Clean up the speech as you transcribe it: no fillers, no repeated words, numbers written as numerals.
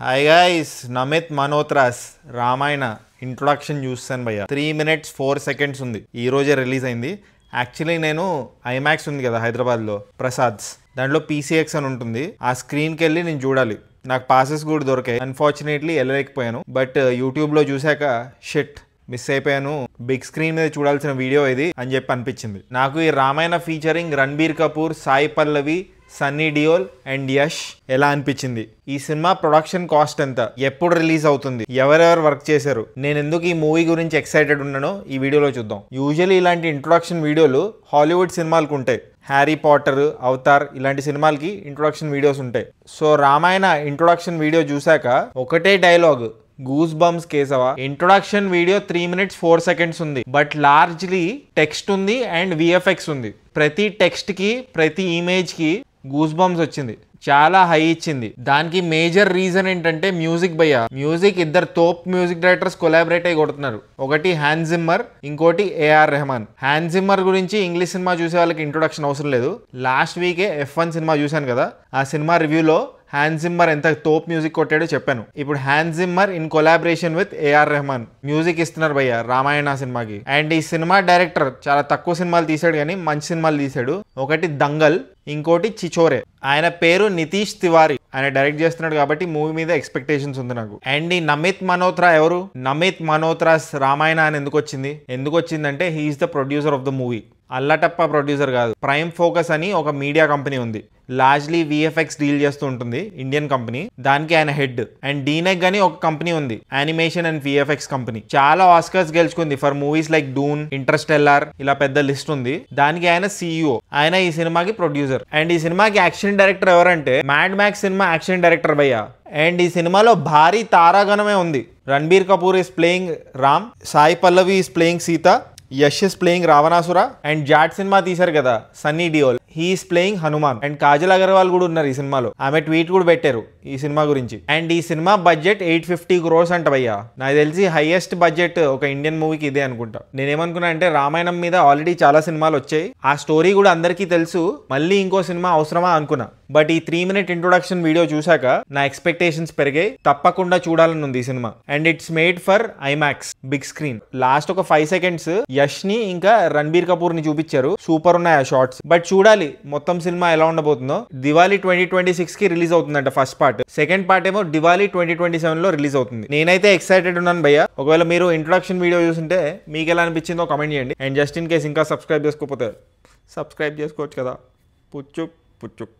Hi guys, Namit Malhotra's Ramayana introduction చూస్తాను భయ్య. 3 minutes 4 seconds ఉంది. ఈ రోజే రిలీజ్ అయింది. యాక్చువల్లీ నేను ఐమాక్స్ ఉంది కదా హైదరాబాద్లో, ప్రసాద్స్, దాంట్లో పీసీఎక్స్ అని ఉంటుంది. ఆ స్క్రీన్కి వెళ్ళి నేను చూడాలి. నాకు పాసెస్ కూడా దొరికాయి. అన్ఫార్చునేట్లీ వెళ్ళలేకపోయాను. బట్ యూట్యూబ్లో చూశాక షిట్ మిస్ అయిపోయాను, బిగ్ స్క్రీన్ మీద చూడాల్సిన వీడియో ఇది అని చెప్పి అనిపించింది నాకు. ఈ రామాయణ ఫీచరింగ్ రణబీర్ కపూర్, సాయి పల్లవి, సన్నీ డియోల్ అండ్ యష్ ఎలా అనిపించింది? ఈ సినిమా ప్రొడక్షన్ కాస్ట్ ఎంత, ఎప్పుడు రిలీజ్ అవుతుంది, ఎవరెవరు వర్క్ చేశారు, నేను ఎందుకు ఈ మూవీ గురించి ఎక్సైటెడ్ ఉన్నానో ఈ వీడియోలో చూద్దాం. యూజువల్లీ ఇలాంటి ఇంట్రొడక్షన్ వీడియోలు హాలీవుడ్ సినిమాలకు ఉంటాయి. హ్యారీ పాటర్, అవతార్ ఇలాంటి సినిమాలకి ఇంట్రొడక్షన్ వీడియోస్ ఉంటాయి. సో రామాయణ ఇంట్రొడక్షన్ వీడియో చూసాక ఒకటే dialogue, goose bumps Keshava. Introduction video 3 minutes 4 seconds ఉంది. బట్ లార్జ్లీ టెక్స్ట్ ఉంది అండ్ విఎఫ్ఎక్స్ ఉంది. ప్రతి టెక్స్ట్ కి, ప్రతి ఇమేజ్ కి గూస్ బంప్స్ వచ్చింది. చాలా హై ఇచ్చింది. దానికి మేజర్ రీజన్ ఏంటంటే మ్యూజిక్ భయ్య. మ్యూజిక్ ఇద్దరు తోప్ మ్యూజిక్ డైరెక్టర్స్ కొలాబరేట్ అయ్యి కొడుతున్నారు. ఒకటి హ్యాన్స్ జిమ్మర్, ఇంకోటి ఏఆర్ రెహమాన్. హ్యాన్స్ జిమ్మర్ గురించి ఇంగ్లీష్ సినిమా చూసే వాళ్ళకి ఇంట్రొడక్షన్ అవసరం లేదు. లాస్ట్ వీకే F1 సినిమా చూశాను కదా, ఆ సినిమా రివ్యూలో హ్యాన్స్ జిమ్మర్ ఎంత తోప్ మ్యూజిక్ కొట్టాడో చెప్పాను. ఇప్పుడు Hans Zimmer in collaboration with A R Rahman music ఇస్తున్నారు భయ్య రామాయణ సినిమాకి. అండ్ ఈ సినిమా డైరెక్టర్ చాలా తక్కువ సినిమాలు తీసాడు కానీ మంచి సినిమాలు తీసాడు. ఒకటి దంగల్, ఇంకోటి చిచోరే. ఆయన పేరు నితీష్ తివారీ. ఆయన డైరెక్ట్ చేస్తున్నాడు కాబట్టి మూవీ మీద ఎక్స్పెక్టేషన్స్ ఉంది నాకు. అండ్ ఈ నమిత్ మల్హోత్రా ఎవరు? నమిత్ మల్హోత్రాస్ రామాయణ అని ఎందుకు వచ్చిందంటే he's the producer of the movie. అల్లటప్ప ప్రొడ్యూసర్ కాదు. ప్రైమ్ ఫోకస్ అని ఒక మీడియా కంపెనీ ఉంది. లార్జ్లీ విఎఫ్ఎక్స్ డీల్ చేస్తూ ఉంటుంది, ఇండియన్ కంపెనీ. దానికి ఆయన హెడ్. అండ్ డీనెక్ అని ఒక కంపెనీ ఉంది, యానిమేషన్ అండ్ విఎఫ్ఎక్స్ కంపెనీ. చాలా ఆస్కర్స్ గెలుచుకుంది for movies like Doon, Interstellar, ఇలా పెద్ద లిస్ట్ ఉంది. దానికి ఆయన CEO. ఆయన ఈ సినిమాకి ప్రొడ్యూసర్. అండ్ ఈ సినిమాకి యాక్షన్ డైరెక్టర్ ఎవరంటే మ్యాడ్ మ్యాక్స్ సినిమా యాక్షన్ డైరెక్టర్ భయ్య. అండ్ ఈ సినిమాలో భారీ తారాగణమే ఉంది. Ranbir Kapoor is playing Ram, Sai Pallavi is playing Sita, Yash is playing Ravanasura. And Jaat సినిమా తీశారు కదా Sunny Deol, he is playing Hanuman. And Kajal Agarwal కూడా ఉన్నారు ఈ సినిమాలో. ఆమె ట్వీట్ కూడా పెట్టారు ఈ సినిమా గురించి. అండ్ ఈ సినిమా బడ్జెట్ 850 crores అంట భయ్యా. నాకు తెలిసి హైయెస్ట్ బడ్జెట్ ఒక ఇండియన్ మూవీకి ఇదే అనుకుంటా. నేనేమనుకున్నా అంటే రామాయణం మీద ఆల్రెడీ చాలా సినిమాలు వచ్చాయి, ఆ స్టోరీ కూడా అందరికీ తెలుసు, మళ్ళీ ఇంకో సినిమా అవసరమా అనుకున్నా. బట్ ఈ 3 minute ఇంట్రొడక్షన్ వీడియో చూసాక నా ఎక్స్పెక్టేషన్స్ పెరిగాయి. తప్పకుండా చూడాలని ఉంది ఈ సినిమా. And it's made for IMAX big screen. Last ఒక 5 seconds యష్ ని ఇంకా రణబీర్ కపూర్ ని చూపించారు. సూపర్ ఉన్నాయి ఆ షార్ట్స్. బట్ చూడాలి మొత్తం సినిమా ఎలా ఉండబోతుందో. దివాళీ 2026 కి రిలీజ్ అవుతుందంట ఫస్ట్ పార్ట్. సెకండ్ పార్ట్ ఏమో దివాళీ 2027 లో రిలీజ్ అవుతుంది. నేనైతే ఎక్సైటెడ్ ఉన్నాను భయ్య. ఒకవేళ మీరు ఇంట్రొడక్షన్ వీడియో చూస్తుంటే మీకు ఎలా అనిపించిందో కామెంట్ చేయండి. అండ్ జస్ట్ ఇన్ కేస్ ఇంకా సబ్స్క్రైబ్ చేసుకోకపోతే సబ్స్క్రైబ్ చేసుకోవచ్చు కదా. పుచ్చుక్ పుచ్చుక్.